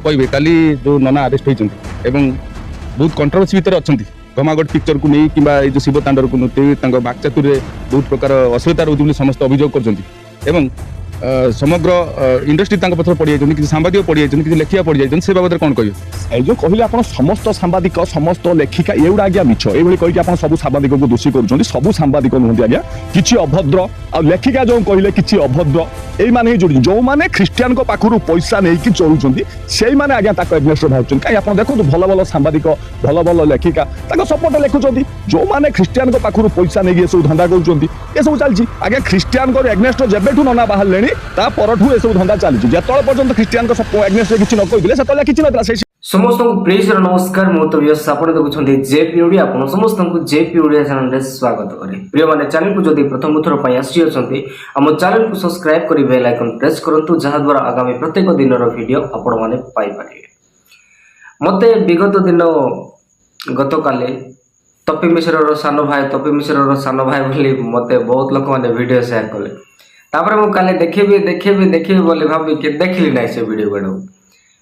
କହିବେ କାଲି ଯେଉଁ ନନା ଆରେଷ୍ଟ ହୋଇଛନ୍ତି ଏବଂ ବହୁତ କଣ୍ଟ୍ରୋଭର୍ସି ଭିତରେ ଅଛନ୍ତି ଘମାଗଡ଼ ପିକ୍ଚରକୁ ନେଇ କିମ୍ବା ଏଇ ଯେଉଁ ଶିବ ତାଣ୍ଡବକୁ ନେଇ ତାଙ୍କ ବାକ୍ଚାତୁରରେ ବହୁତ ପ୍ରକାର ଅଶ୍ଳୀଳତା ରହୁଛି ବୋଲି ସମସ୍ତେ ଅଭିଯୋଗ କରୁଛନ୍ତି ଏବଂ ସମଗ୍ର ଇଣ୍ଡଷ୍ଟ୍ରି ତାଙ୍କ ପଛରେ ପଡ଼ିଯାଇଛନ୍ତି କିଛି ସାମ୍ବାଦିକ ପଡ଼ିଯାଇଛନ୍ତି କିଛି ଲେଖିକା ପଡ଼ିଯାଇଛନ୍ତି ସେ ବାବଦରେ କ'ଣ କହିବେ? এই যে কহিলে আপনার সমস্ত সাংবাদিক সমস্ত লেখিকা এগুলা আজ্ঞা মিছ এইভাবে কইকি আপনার সবু সাংবাদিককে দোষী করছেন সবু সাংবাদিক নুহতি আজ্ঞা কিছু অভদ্র আর লেখিকা যে কহিলে কিছু অভদ্র এইমানে হি যোড়ি যে খ্রিস্টিয়ান পাখু পয়সা নেইকি চলুচ্ছেন সেইমানে আজ্ঞা তাকে এগনেস্টরে বাহুচ্ছেন কাই আপনার দেখুন ভাল ভাল সাংবাদিক ভাল ভাল লেখিকা তাকে সপোর্টে লেখুচ্ছেন যে খ্রিস্টিয়ান পাখু পয়সা নেই এসব ধন্দা করছেন এসব চালছি আজ্ঞা খ্রিস্টিয়ান এগনেস্ট যেবেঠু ননা বাহারে তা পরঠু এসব ধন্দা চালছে যেতবে পর্যন্ত খ্রিস্টিয়ান এগনেস্টরে কিছু ন কইলে সেতলে কিছু নথিলা সেই समस्त प्रेज नमस्कार मुझे आप देखुं जेपी ओडिया आप समस्त जेपी ओडिया चैनल स्वागत करे प्रिय माने चैनल को जदि प्रथम थर आसी आम चैनल को सब्सक्राइब कर बेल आइकन प्रेस करूँ जहाद्वारा आगामी प्रत्येक दिन वीडियो आपण मैंने पाइपर मत विगत दिन गत काली तपी मिश्र सान भाई बोली मत बहुत लोक मैंने वीडियो शेयर कले तापर मुझे काली देखी बोली भावी देखिली ना से वीडियो गुड़ा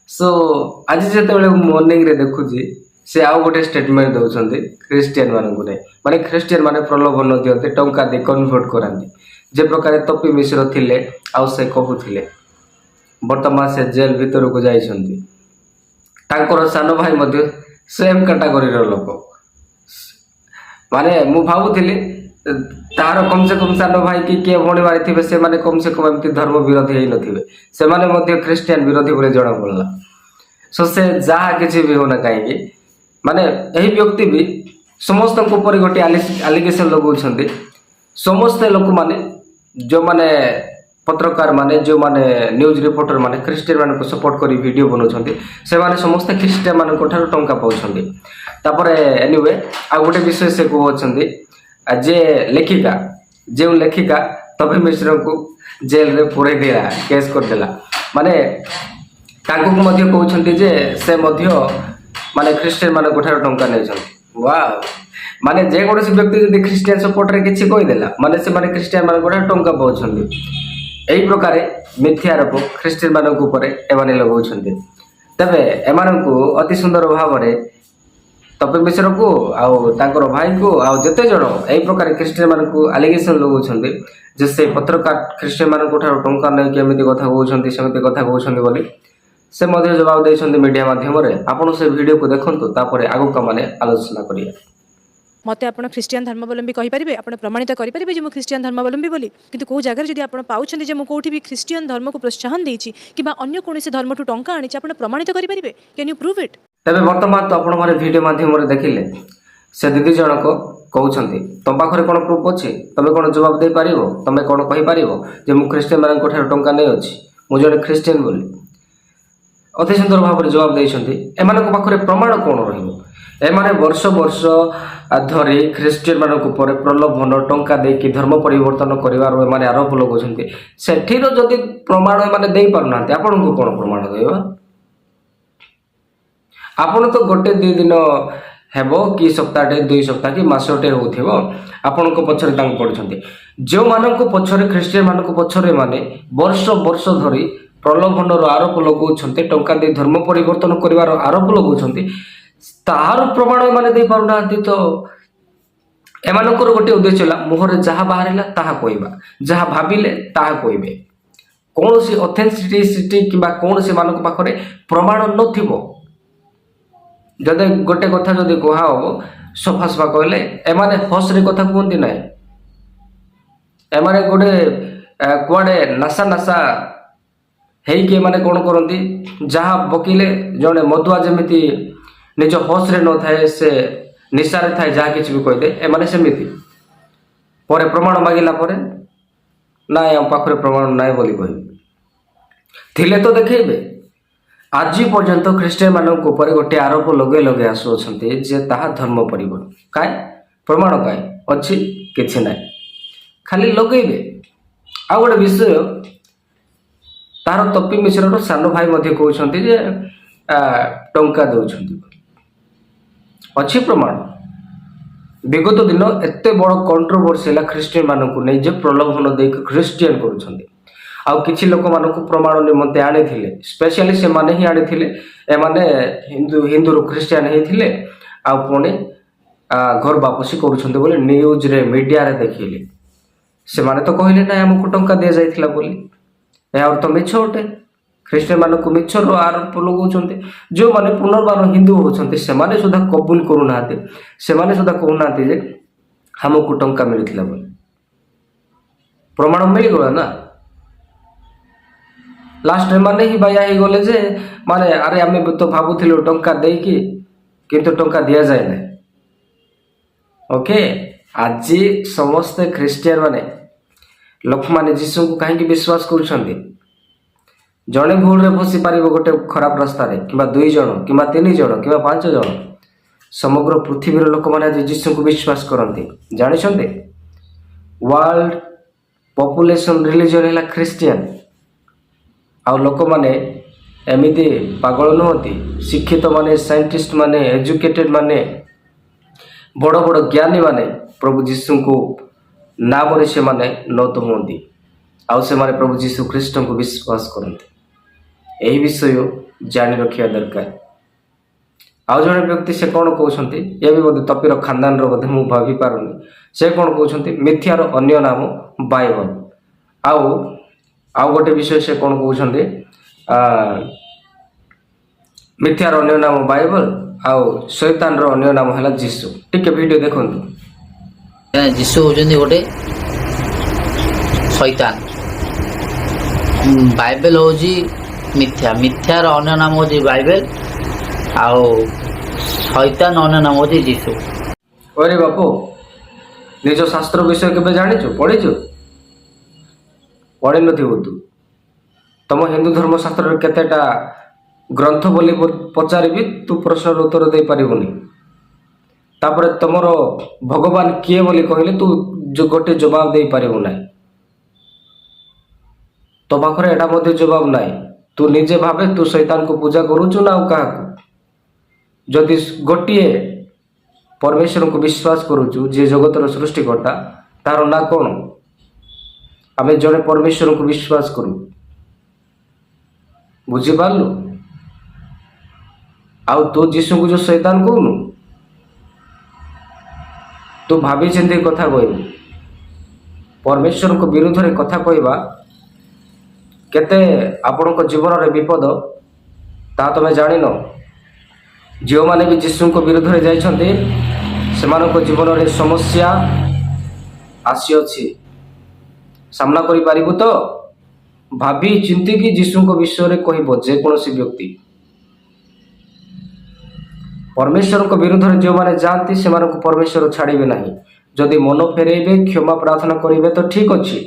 सो आज जो मॉर्निंग रे देखुची से आउ गोटे स्टेटमेंट दौरान ख्रीस्टियन मानक माने ख्रीस्टियन माने प्रलोभन दियते टंका दे कन्वर्ट कराती जे प्रकार तपी मिश्र थिले आउ से कहूले वर्तमान से जेल भीतर को जाइछंती तांकर सान भाई मध्य सेम कैटेगरी लोक माने मु भावुଥିଲି तार कम से कम सान भाई कि किए भणी मारी थे से माने कम से कम एमती धर्म विरोधी ही नथिबे से माने मध्य ख्रिस्टियन विरोधी बोले जना पड़ला सो से जहाँ किसी भी होना कहीं माने यही व्यक्ति भी समस्त ऊपर गोटे आलिगेशन लगाउछंती समस्त लोक माने जो माने पत्रकार माने जो माने न्यूज रिपोर्टर माने ख्रिस्टियन मान को सपोर्ट करी वीडियो बनाउछंती से माने समस्त ख्रिस्टियन मान को ठारो टंका पाउछंती तापर एनीवे आ गोटे विषय से कहउछंती जे लेखिका जो लेखिका तपी मिश्र को जेल रे पुरे दिला केस कर देला माने तांको को मध्य कहउछंती जे से मध्य माने ख्रिस्टियन मान को ठारो टंका नै छन वाह माने जे कोनोसी व्यक्ति जदि ख्रिस्टियन सपोर्ट रे किछि कहि देला माने से माने ख्रिस्टियन मान को ठारो टंका पाउछंती एही प्रकार मिथ्या आरोप ख्रिस्टियन मान को ऊपर एमाने लगाउछंती तबे एमान को अति सुंदर भाव रे तपी मिश्र को आउ तांकर भाई को आउ जेते जण एही प्रकार ख्रिस्टियन मान को एलिगेशन लगाउछंती जे से पत्रकार ख्रिस्टियन मान को ठारो टंका नै केमिति कथा कहउछंती सेमिति कथा कहउछंती बोली से मध्य जवाब देइछंती मीडिया माध्यम रे आपण से वीडियो को देखंतु तापरे आगु का माने आलोचना करिया मत आप ख्रिस्टियन धर्मावलम्बी कहींपारे आप प्रमाणित करेंगे जो ख्रिस्टियन धर्मावलम्बी बोली किंतु कौ जगह जब आप पाँच कौटी भी ख्रिस्टियन धर्म को प्रोत्साहन देती कि अन्य कौन धर्म ठू टंका आनी आप प्रमाणित करेंगे कैन यू प्रूव इट तबे वर्तमान तो आपण माने वीडियो माध्यम रे देखिले से दीदी जनक कहउछंती तम पाखरे कोन प्रूफ अछि तमे कोन जवाब दे पारिबो तमे कोन कहि पारिबो जे मु ख्रिस्टियन मान को ठारो टंका नै अछि मु जने ख्रिस्टियन बोली अति सुंदर भाव रे जवाब दैछंती एमान को पाखरे प्रमाण कोन रहिबो एमाने वर्ष वर्ष धरी ख्रिस्टियन मान ऊपर प्रलोभन टंका देकी धर्म परिवर्तन करिवार एमाने आरोप लगाउछंती सेठीर जदि प्रमाण एमाने देई पारुनांती आपन को कोन प्रमाण देबा आपण तो गोटे दुई दिन हेबो कि सप्ताहटे दुई सप्ताह कि मासटे होथिबो आपण को पछरे तांग पड़छंती जो मानन को पछरे ख्रिस्टियन मान को पछरे माने वर्ष वर्ष धरी प्रलोभन रो आरोप लगाउछंती टंका दे धर्म परिवर्तन करिवार आरोप लगाउछंती तार प्रमाण माने दे पारुनांती तो एमानकर गोटे उद्देश्य ला मुहरे जहा बाहरिला ताहा कहबा जहा भाबिले ताहा कहबे कोनोसी ऑथेंटिसिटी किबा कोनोसी मानक पाखरे प्रमाण नथिबो जदि गोटे कथा जदि कहा हो सफा सफा कहले एमाने हस रे कथा कहती ना एमाने गोटे कुआडे नासा नासा हेइके माने कोन करंती जहा बकिले जने मधुआ जेमिति निज हस रे न थाए से निशा रे थाए जहा किछ भी कहि दे एमाने सेमिति परे प्रमाण मागिला परे ना हम पाखरे प्रमाण नाय बोली कहि थिले तो देखेबे आज पर्यंत ख्रिस्टियन मान ऊपर गोटे आरोप लगे लगे आसुअछंती जे ताहा धर्म परिवर्तन काय प्रमाण काय अछि किछि नाय खाली लगेबे आ गोटे विषय तार तपी मिश्र सान भाई मध्य कहउछंती जे टंका दउछंती अछि प्रमाण विगत दिन एते बड़ कंट्रोवर्सी ला ख्रिस्टियन मान को नै जे प्रलोभन दे ख्रिस्टियन करूछंती ଆଉ କିଛି ଲୋକମାନଙ୍କୁ ପ୍ରମାଣ ନିମନ୍ତେ ଆଣିଥିଲେ। ସ୍ପେଶିଆଲି ସେମାନେ ହିଁ ଆଣିଥିଲେ। ଏମାନେ ହିନ୍ଦୁରୁ ଖ୍ରୀଷ୍ଟିଆନ ହେଇଥିଲେ ଆଉ ପୁଣି ଘର ବାପସି କରୁଛନ୍ତି ବୋଲି ନ୍ୟୁଜରେ ମିଡ଼ିଆରେ ଦେଖିଲେ। ସେମାନେ ତ କହିଲେ ନାହିଁ ଆମକୁ ଟଙ୍କା ଦିଆଯାଇଥିଲା ବୋଲି। ଏହା ତ ମିଛ ଅଟେ। ଖ୍ରୀଷ୍ଟିଆନ ମାନଙ୍କୁ ମିଛର ଆରୋପ ଲଗାଉଛନ୍ତି। ଯେଉଁମାନେ ପୁନର୍ବାର ହିନ୍ଦୁ ହେଉଛନ୍ତି ସେମାନେ ସୁଦ୍ଧା କବୁଲ କରୁନାହାନ୍ତି। ସେମାନେ ସୁଦ୍ଧା କହୁନାହାନ୍ତି ଯେ ଆମକୁ ଟଙ୍କା ମିଳିଥିଲା ବୋଲି। ପ୍ରମାଣ ମିଳିଗଲା ନା। ଲାଷ୍ଟ ଏମାନେ ହିଁ ବାୟା ହେଇଗଲେ ଯେ ମାନେ ଆରେ ଆମେ ତ ଭାବୁଥିଲୁ ଟଙ୍କା ଦେଇକି, କିନ୍ତୁ ଟଙ୍କା ଦିଆଯାଏ ନାହିଁ। ଓକେ, ଆଜି ସମସ୍ତେ ଖ୍ରୀଷ୍ଟିଆନ ମାନେ ଲୋକମାନେ ଯୀଶୁଙ୍କୁ କାହିଁକି ବିଶ୍ୱାସ କରୁଛନ୍ତି? ଜଣେ ଭୁଲରେ ବସି ପାରିବ ଗୋଟେ ଖରାପ ରାସ୍ତାରେ, କିମ୍ବା 2 ଜଣ କିମ୍ବା 3 ଜଣ କିମ୍ବା 5 ଜଣ। ସମଗ୍ର ପୃଥିବୀର ଲୋକମାନେ ଆଜି ଯୀଶୁଙ୍କୁ ବିଶ୍ୱାସ କରନ୍ତି। ଜାଣିଛନ୍ତି ୱାର୍ଲଡ ପପୁଲେସନ ରିଲିଜନ ହେଲା ଖ୍ରୀଷ୍ଟିଆନ। ଆଉ ଲୋକମାନେ ଏମିତି ପାଗଳ ନୁହନ୍ତି। ଶିକ୍ଷିତ ମାନେ, ସାଇଣ୍ଟିଷ୍ଟ ମାନେ, ଏଜୁକେଟେଡ ମାନେ, ବଡ଼ ବଡ଼ ଜ୍ଞାନୀ ମାନେ ପ୍ରଭୁ ଯୀଶୁଙ୍କୁ ନାମରେ ସେମାନେ নত ହୁଅନ୍ତି। ଆଉ ସେମାନେ ପ୍ରଭୁ ଯୀଶୁ ଖ୍ରୀଷ୍ଟଙ୍କୁ ବିଶ୍ୱାସ କରନ୍ତି। ଏହି ବିଷୟ ଜାଣି ରଖିବା ଦରକାର। ଆଉ ଜଣେ ବ୍ୟକ୍ତି ସେ କ'ଣ କହୁଛନ୍ତି, ଏ ବି ବୋଧେ ତପିର ଖାନଦାନର ବୋଧେ, ମୁଁ ଭାବି ପାରୁନି। ସେ କ'ଣ କହୁଛନ୍ତି, ମିଥ୍ୟାର ଅନ୍ୟ ନାମ ବାଇବଲ। ଆଉ ଗୋଟେ ବିଷୟ ସେ କ'ଣ କହୁଛନ୍ତି, ମିଥ୍ୟାର ଅନ୍ୟ ନାମ ବାଇବଲ ଆଉ ଶୈତାନର ଅନ୍ୟ ନାମ ହେଲା ଯୀଶୁ। ଟିକେ ଭିଡ଼ିଓ ଦେଖନ୍ତୁ। ଯୀଶୁ ହେଉଛନ୍ତି ଗୋଟେ ଶୈତାନ। ବାଇବେଲ ହେଉଛି ମିଥ୍ୟା। ମିଥ୍ୟାର ଅନ୍ୟ ନାମ ହେଉଛି ବାଇବେଲ, ଆଉ ଶୈତାନ ଅନ୍ୟ ନାମ ହେଉଛି ଯୀଶୁ। ଓରେ ବାପୁ, ନିଜ ଶାସ୍ତ୍ର ବିଷୟ କେବେ ଜାଣିଛୁ? ପଢ଼ିଛୁ? ପଢ଼ିନଥିବୁ ତୁ। ତମ ହିନ୍ଦୁ ଧର୍ମଶାସ୍ତ୍ରରେ କେତେଟା ଗ୍ରନ୍ଥ ବୋଲି ପଚାରିବି, ତୁ ପ୍ରଶ୍ନର ଉତ୍ତର ଦେଇପାରିବୁନି। ତାପରେ ତମର ଭଗବାନ କିଏ ବୋଲି କହିଲେ ତୁ ଗୋଟେ ଜବାବ ଦେଇପାରିବୁ ନାହିଁ। ତୋ ପାଖରେ ଏଇଟା ମଧ୍ୟ ଜବାବ ନାହିଁ। ତୁ ନିଜେ ଭାବେ, ତୁ ଶୈତାନକୁ ପୂଜା କରୁଛୁ ନା ଆଉ କାହାକୁ? ଯଦି ଗୋଟିଏ ପରମେଶ୍ୱରଙ୍କୁ ବିଶ୍ୱାସ କରୁଛୁ, ଯିଏ ଜଗତର ସୃଷ୍ଟିକର୍ତ୍ତା, ତାର ନାଁ କ'ଣ? ଆମେ ଜଣେ ପରମେଶ୍ୱରଙ୍କୁ ବିଶ୍ୱାସ କରୁ। ବୁଝିପାରିଲୁ? ଆଉ ତୁ ଯୀଶୁଙ୍କୁ ଯେଉଁ ଶୈତାନ କହୁନୁ, ତୁ ଭାବି ଚିନ୍ତି କଥା କହିବୁ। ପରମେଶ୍ୱରଙ୍କ ବିରୁଦ୍ଧରେ କଥା କହିବା କେତେ ଆପଣଙ୍କ ଜୀବନରେ ବିପଦ, ତାହା ତମେ ଜାଣିନ। ଯେଉଁମାନେ ବି ଯୀଶୁଙ୍କ ବିରୁଦ୍ଧରେ ଯାଇଛନ୍ତି, ସେମାନଙ୍କ ଜୀବନରେ ସମସ୍ୟା ଆସିଅଛି। ସାମ୍ନା କରିପାରିବୁ ତ? ଭାବି ଚିନ୍ତିକି ଯୀଶୁଙ୍କ ବିଷୟରେ କହିବ ଯେକୌଣସି ବ୍ୟକ୍ତି। ପରମେଶ୍ୱରଙ୍କ ବିରୁଦ୍ଧରେ ଯେଉଁମାନେ ଯାଆନ୍ତି, ସେମାନଙ୍କୁ ପରମେଶ୍ୱର ଛାଡ଼ିବେ ନାହିଁ। ଯଦି ମନ ଫେରାଇବେ, କ୍ଷମା ପ୍ରାର୍ଥନା କରିବେ ତ ଠିକ୍ ଅଛି।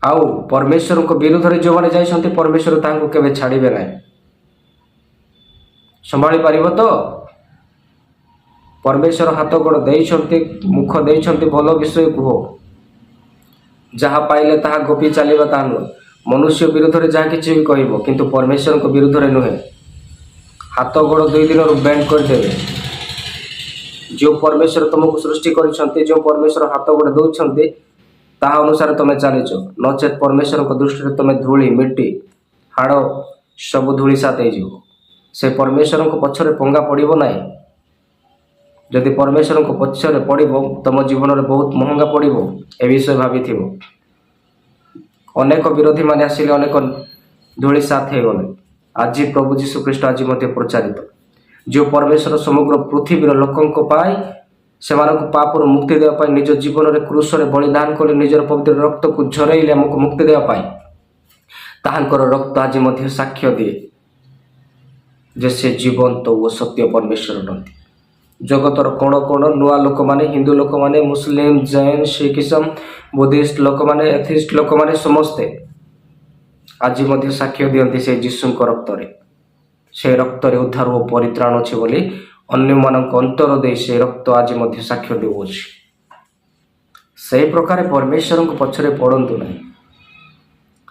ଆଉ ପରମେଶ୍ୱରଙ୍କ ବିରୁଦ୍ଧରେ ଯେଉଁମାନେ ଯାଇଛନ୍ତି, ପରମେଶ୍ୱର ତାଙ୍କୁ କେବେ ଛାଡ଼ିବେ ନାହିଁ। ସମ୍ଭାଳି ପାରିବ ତ? ପରମେଶ୍ୱର ହାତ ଗୋଡ଼ ଦେଇଛନ୍ତି, ମୁଖ ଦେଇଛନ୍ତି, ଭଲ ବିଷୟ କୁହ। ଯାହା ପାଇଲେ ତାହା ଗୋପି ଚାଲିବା ତାହା ନୁହେଁ। ମନୁଷ୍ୟ ବିରୁଦ୍ଧରେ ଯାହା କିଛି ବି କହିବ, କିନ୍ତୁ ପରମେଶ୍ୱରଙ୍କ ବିରୁଦ୍ଧରେ ନୁହେଁ। ହାତ ଗୋଡ଼ 2 ଦିନରୁ ବେଣ୍ଡ କରିଦେବେ। ଯେଉଁ ପରମେଶ୍ୱର ତୁମକୁ ସୃଷ୍ଟି କରିଛନ୍ତି, ଯେଉଁ ପରମେଶ୍ୱର ହାତ ଗୋଡ଼ ଦେଉଛନ୍ତି, ତାହା ଅନୁସାରେ ତୁମେ ଚାଲିଛ। ନଚେତ୍ ପରମେଶ୍ୱରଙ୍କ ଦୃଷ୍ଟିରେ ତୁମେ ଧୂଳି, ମିଟି, ହାଡ଼ ସବୁ ଧୂଳି ସାତ ହେଇଯିବ। ସେ ପରମେଶ୍ୱରଙ୍କ ପଛରେ ପଙ୍ଗା ପଡ଼ିବ ନାହିଁ। ଯଦି ପରମେଶ୍ୱରଙ୍କ ପଛରେ ପଡ଼ିବ, ତୁମ ଜୀବନରେ ବହୁତ ମହଙ୍ଗା ପଡ଼ିବ। ଏ ବିଷୟ ଭାବିଥିବ। ଅନେକ ବିରୋଧୀମାନେ ଆସିଲେ, ଅନେକ ଧୂଳି ସାତ ହେଇଗଲେ। ଆଜି ପ୍ରଭୁ ଯୀଶୁ ଖ୍ରୀଷ୍ଟ ଆଜି ମଧ୍ୟ ପ୍ରଚାରିତ। ଯେଉଁ ପରମେଶ୍ୱର ସମଗ୍ର ପୃଥିବୀର ଲୋକଙ୍କ ପାଇଁ, ସେମାନଙ୍କୁ ପାପରୁ ମୁକ୍ତି ଦେବା ପାଇଁ ନିଜ ଜୀବନରେ କ୍ରୁଶରେ ବଳିଦାନ କଲେ, ନିଜର ପବିତ୍ର ରକ୍ତକୁ ଝରାଇଲେ ଆମକୁ ମୁକ୍ତି ଦେବା ପାଇଁ, ତାହାଙ୍କର ରକ୍ତ ଆଜି ମଧ୍ୟ ସାକ୍ଷ୍ୟ ଦିଏ ଯେ ସେ ଜୀବନ୍ତ ଓ ସତ୍ୟ ପରମେଶ୍ୱର ଅଟନ୍ତି। ଜଗତର କୋଣ କୋଣ ନୂଆ ଲୋକମାନେ, ହିନ୍ଦୁ ଲୋକମାନେ, ମୁସଲିମ, ଜୈନ, ଶିଖିସମ, ବୁଦ୍ଧିଷ୍ଟ ଲୋକମାନେ, ଏଥିଷ୍ଟ ଲୋକମାନେ ସମସ୍ତେ ଆଜି ମଧ୍ୟ ସାକ୍ଷ୍ୟ ଦିଅନ୍ତି ସେ ଯୀଶୁଙ୍କ ରକ୍ତରେ। ସେ ରକ୍ତରେ ଉଦ୍ଧାର ଓ ପରିତ୍ରାଣ ଅଛି ବୋଲି ଅନ୍ୟମାନଙ୍କ ଅନ୍ତର ଦେଇ ସେ ରକ୍ତ ଆଜି ମଧ୍ୟ ସାକ୍ଷ୍ୟ ଦେଉଅଛି। ସେହି ପ୍ରକାର ପରମେଶ୍ୱରଙ୍କ ପଛରେ ପଡ଼ନ୍ତୁ ନାହିଁ।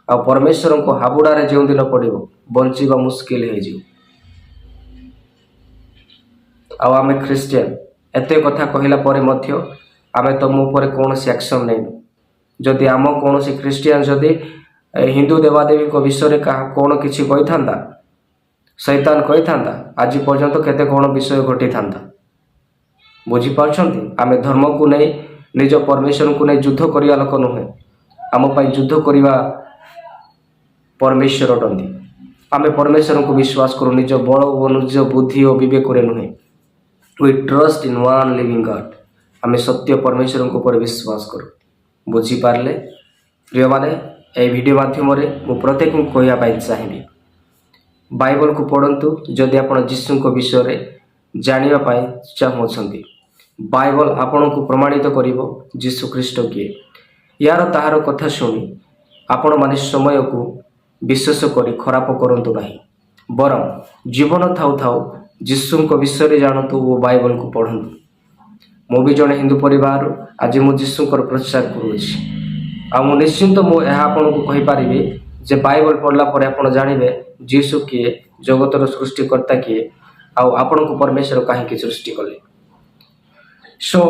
ଆଉ ପରମେଶ୍ୱରଙ୍କ ହାବୁଡ଼ାରେ ଯେଉଁଦିନ ପଡ଼ିବ, ବଞ୍ଚିବା ମୁସ୍କିଲ ହେଇଯିବ। ଆଉ ଆମେ ଖ୍ରୀଷ୍ଟିଆନ ଏତେ କଥା କହିଲା ପରେ ମଧ୍ୟ ଆମେ ତୁମ ଉପରେ କୌଣସି ଆକ୍ସନ୍ ନେଇନୁ। ଯଦି ଆମ କୌଣସି ଖ୍ରୀଷ୍ଟିଆନ ଯଦି ହିନ୍ଦୁ ଦେବାଦେବୀଙ୍କ ବିଷୟରେ କାହା କ'ଣ କିଛି କହିଥାନ୍ତା, ଶୈତାନ କହିଥାନ୍ତା, ଆଜି ପର୍ଯ୍ୟନ୍ତ କେତେ କ'ଣ ବିଷୟ ଘଟିଥାନ୍ତା। ବୁଝିପାରୁଛନ୍ତି? ଆମେ ଧର୍ମକୁ ନେଇ ନିଜ ପରମେଶ୍ୱରଙ୍କୁ ନେଇ ଯୁଦ୍ଧ କରିବା ଲୋକ ନୁହେଁ। ଆମ ପାଇଁ ଯୁଦ୍ଧ କରିବା ପରମେଶ୍ୱର ଅଟନ୍ତି। ଆମେ ପରମେଶ୍ୱରଙ୍କୁ ବିଶ୍ୱାସ କରୁ, ନିଜ ବଳ ଓ ନିଜ ବୁଦ୍ଧି ଓ ବିବେକରେ ନୁହେଁ। We trust in one living God. ଆମେ ସତ୍ୟ ପରମେଶ୍ୱରଙ୍କ ଉପରେ ବିଶ୍ୱାସ କରୁ। ବୁଝିପାରିଲେ? ପ୍ରିୟମାନେ, ଏହି ଭିଡ଼ିଓ ମାଧ୍ୟମରେ ମୁଁ ପ୍ରତ୍ୟେକଙ୍କୁ କହିବା ପାଇଁ ଚାହିଁବି, ବାଇବଲକୁ ପଢ଼ନ୍ତୁ। ଯଦି ଆପଣ ଯୀଶୁଙ୍କ ବିଷୟରେ ଜାଣିବା ପାଇଁ ଚାହୁଁଛନ୍ତି, ବାଇବଲ ଆପଣଙ୍କୁ ପ୍ରମାଣିତ କରିବ ଯୀଶୁ ଖ୍ରୀଷ୍ଟ କିଏ। ୟାର ତାହାର କଥା ଶୁଣି ଆପଣମାନେ ସମୟକୁ ବିଶେଷ କରି ଖରାପ କରନ୍ତୁ ନାହିଁ, ବରଂ ଜୀବନ ଥାଉ ଥାଉ ଯୀଶୁଙ୍କ ବିଷୟରେ ଜାଣନ୍ତୁ ଓ ବାଇବଲକୁ ପଢ଼ନ୍ତୁ। ମୁଁ ବି ଜଣେ ହିନ୍ଦୁ ପରିବାରରୁ ଆଜି ମୁଁ ଯୀଶୁଙ୍କର ପ୍ରଚାର କରୁଅଛି। ଆଉ ମୁଁ ନିଶ୍ଚିନ୍ତ ଏହା ଆପଣଙ୍କୁ କହିପାରିବି ଯେ ବାଇବଲ ପଢ଼ିଲା ପରେ ଆପଣ ଜାଣିବେ ଯୀଶୁ କିଏ, ଜଗତର ସୃଷ୍ଟିକର୍ତ୍ତା କିଏ, ଆଉ ଆପଣଙ୍କୁ ପରମେଶ୍ୱର କାହିଁକି ସୃଷ୍ଟି କଲେ। ସୋ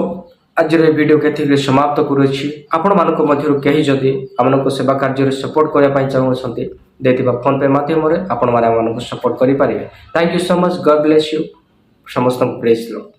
ଆଜିର ଏ ଭିଡ଼ିଓକୁ ଏତିକିରେ ସମାପ୍ତ କରୁଅଛି। ଆପଣମାନଙ୍କ ମଧ୍ୟରୁ କେହି ଯଦି ଆମମାନଙ୍କୁ ସେବା କାର୍ଯ୍ୟରେ ସପୋର୍ଟ କରିବା ପାଇଁ ଚାହୁଁଛନ୍ତି, ଦେଇଥିବା ଫୋନ୍ ପେ ମାଧ୍ୟମରେ ଆପଣମାନେ ଆମମାନଙ୍କୁ ସପୋର୍ଟ କରିପାରିବେ। Thank you so much. God bless you. ସମସ୍ତଙ୍କୁ ପ୍ରେଜ୍ ଦ ଲର୍ଡ।